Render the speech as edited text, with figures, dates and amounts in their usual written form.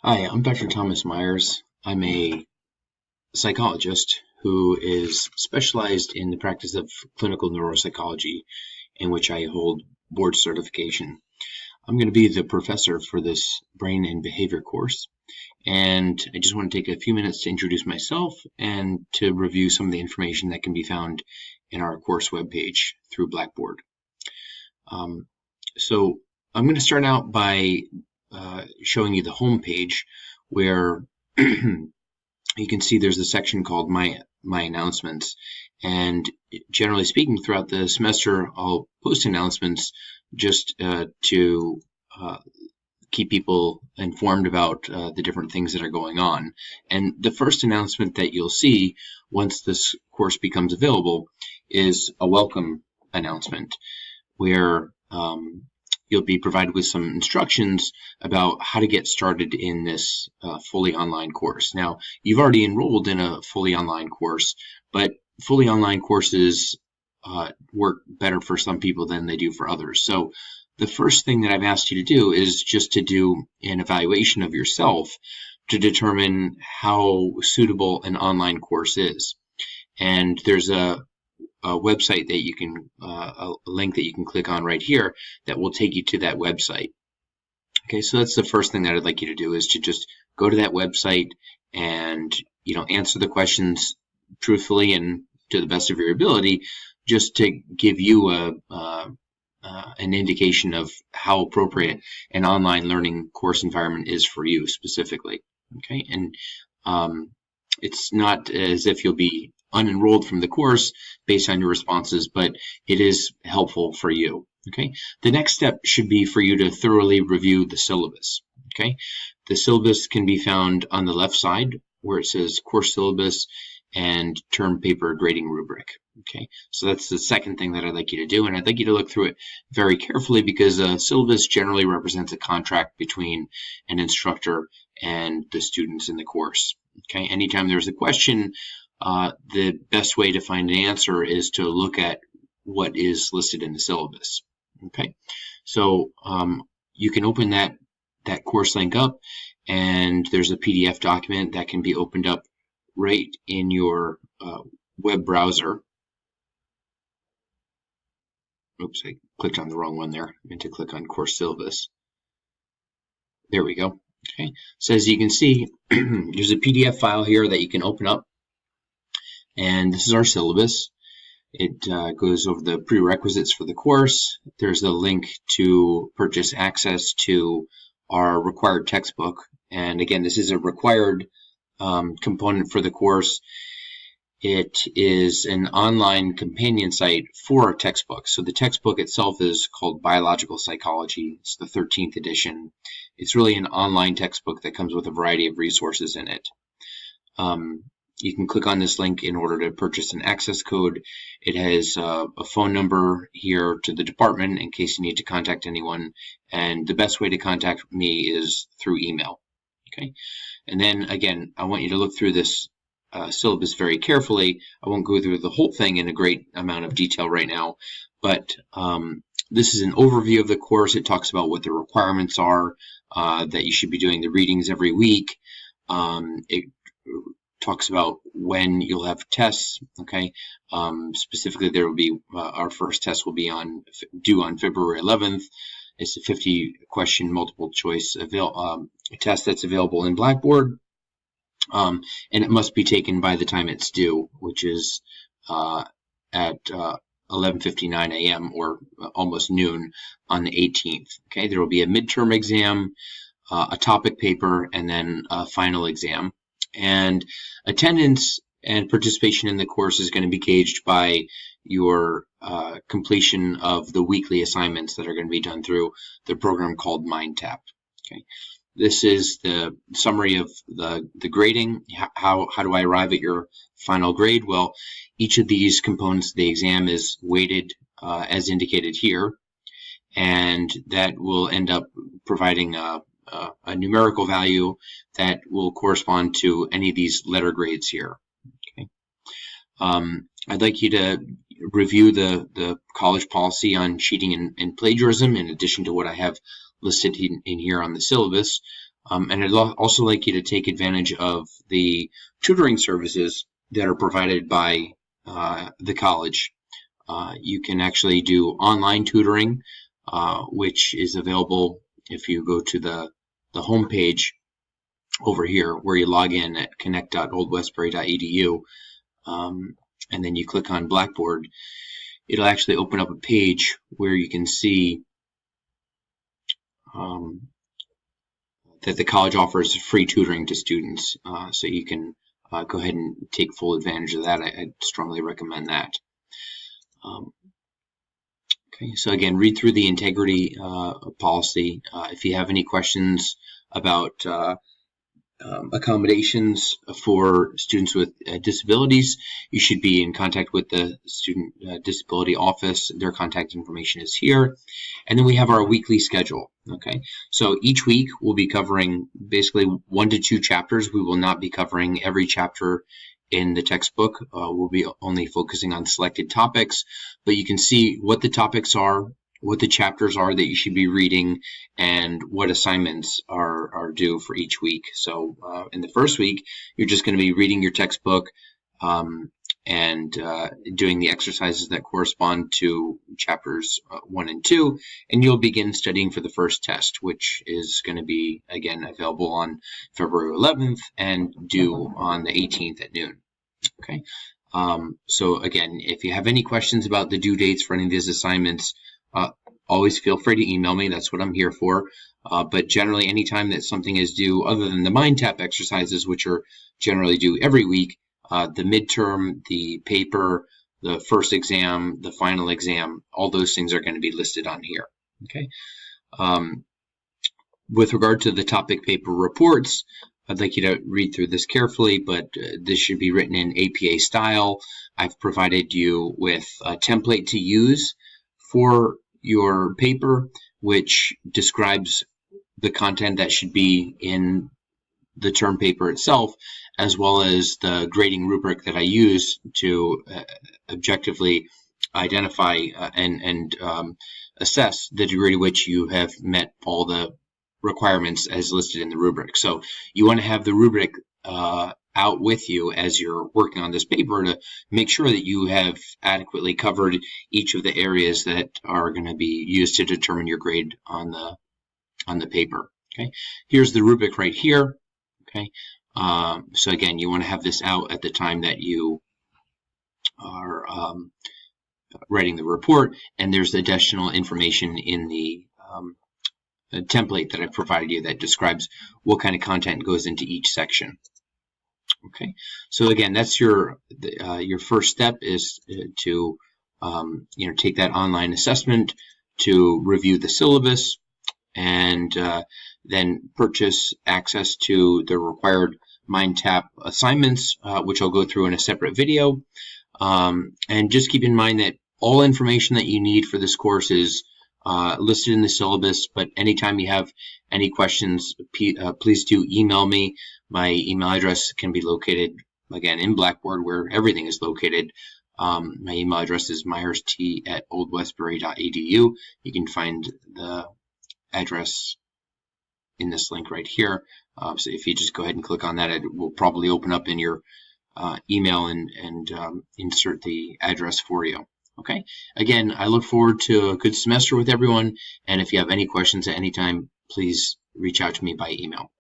Hi, I'm Dr. Thomas Myers. I'm a psychologist who is specialized in the practice of clinical neuropsychology, in which I hold board certification. I'm going to be the professor for this brain and behavior course, and I just want to take a few minutes to introduce myself and to review some of the information that can be found in our course webpage through Blackboard. So I'm going to start out by showing you the home page where you can see there's a section called my announcements, and generally speaking throughout the semester I'll post announcements just to keep people informed about the different things that are going on. And the first announcement that you'll see once this course becomes available is a welcome announcement where you'll be provided with some instructions about how to get started in this fully online course. Now, you've already enrolled in a fully online course, but fully online courses work better for some people than they do for others. So the first thing that I've asked you to do is just to do an evaluation of yourself to determine how suitable an online course is. And there's a website that you can, a link that you can click on right here that will take you to that website. Okay, so that's the first thing that I'd like you to do is to just go to that website and, answer the questions truthfully and to the best of your ability, just to give you an indication of how appropriate an online learning course environment is for you specifically. Okay, and it's not as if you'll be unenrolled from the course based on your responses, but it is helpful for you. Okay, the next step should be for you to thoroughly review the syllabus. Okay, the syllabus can be found on the left side where it says course syllabus and term paper grading rubric. Okay, so that's the second thing that I'd like you to do, and I'd like you to look through it very carefully because a syllabus generally represents a contract between an instructor and the students in the course. Okay, anytime there's a question, the best way to find an answer is to look at what is listed in the syllabus. Okay, so you can open that course link up, and there's a PDF document that can be opened up right in your web browser. Oops, I clicked on the wrong one there. I meant to click on course syllabus. There we go. Okay, so as you can see, there's a PDF file here that you can open up. And this is our syllabus. It goes over the prerequisites for the course. There's a link to purchase access to our required textbook. And again, this is a required component for the course. It is an online companion site for our textbook. So the textbook itself is called Biological Psychology. It's the 13th edition. It's really an online textbook that comes with a variety of resources in it. You can click on this link in order to purchase an access code. It has a phone number here to the department in case you need to contact anyone. And the best way to contact me is through email. Okay. And then again, I want you to look through this syllabus very carefully. I won't go through the whole thing in a great amount of detail right now, but this is an overview of the course. It talks about what the requirements are, that you should be doing the readings every week. It talks about when you'll have tests. Okay, specifically there will be our first test will be due on February 11th. It's a 50-question multiple choice test that's available in Blackboard, and it must be taken by the time it's due, which is at 11:59 a.m. or almost noon on the 18th. Okay, there will be a midterm exam, a topic paper, and then a final exam. And attendance and participation in the course is going to be gauged by your completion of the weekly assignments that are going to be done through the program called MindTap. Okay, this is the summary of the grading. How do I arrive at your final grade? Well, each of these components of the exam is weighted as indicated here, and that will end up providing a numerical value that will correspond to any of these letter grades here. Okay. I'd like you to review the college policy on cheating and plagiarism in addition to what I have listed in here on the syllabus. And I'd also like you to take advantage of the tutoring services that are provided by the college. You can actually do online tutoring, which is available if you go to the home page over here where you log in at connect.oldwestbury.edu, and then you click on Blackboard. It'll actually open up a page where you can see that the college offers free tutoring to students, so you can go ahead and take full advantage of that. I strongly recommend that. Okay, so again, read through the integrity policy. If you have any questions about accommodations for students with disabilities, you should be in contact with the Student Disability Office. Their contact information is here. And then we have our weekly schedule. Okay, so each week we'll be covering basically 1 to 2 chapters. We will not be covering every chapter in the textbook. We'll be only focusing on selected topics, but you can see what the topics are, what the chapters are that you should be reading, and what assignments are due for each week. So in the first week, you're just going to be reading your textbook and doing the exercises that correspond to chapters 1 and 2, and you'll begin studying for the first test, which is going to be, again, available on February 11th and due on the 18th at noon. Okay. So again, if you have any questions about the due dates for any of these assignments, always feel free to email me. That's what I'm here for. But generally, anytime that something is due, other than the mind tap exercises, which are generally due every week, the midterm, the paper, the first exam, the final exam, all those things are going to be listed on here. Okay. With regard to the topic paper reports, I'd like you to read through this carefully, but this should be written in APA style. I've provided you with a template to use for your paper, which describes the content that should be in the term paper itself, as well as the grading rubric that I use to objectively identify and assess the degree to which you have met all the requirements as listed in the rubric. So you want to have the rubric out with you as you're working on this paper to make sure that you have adequately covered each of the areas that are going to be used to determine your grade on the paper. Okay, here's the rubric right here. Okay, so again, you want to have this out at the time that you are writing the report, and there's additional information in the template that I've provided you that describes what kind of content goes into each section. Okay, so again, that's your first step is to take that online assessment, to review the syllabus, and then purchase access to the required MindTap assignments, which I'll go through in a separate video. And just keep in mind that all information that you need for this course is listed in the syllabus, but anytime you have any questions, please do email me. My email address can be located, again, in Blackboard, where everything is located. My email address is myerst@oldwestbury.edu. You can find the address in this link right here. So if you just go ahead and click on that, it will probably open up in your email and insert the address for you. Okay. Again, I look forward to a good semester with everyone. And if you have any questions at any time, please reach out to me by email.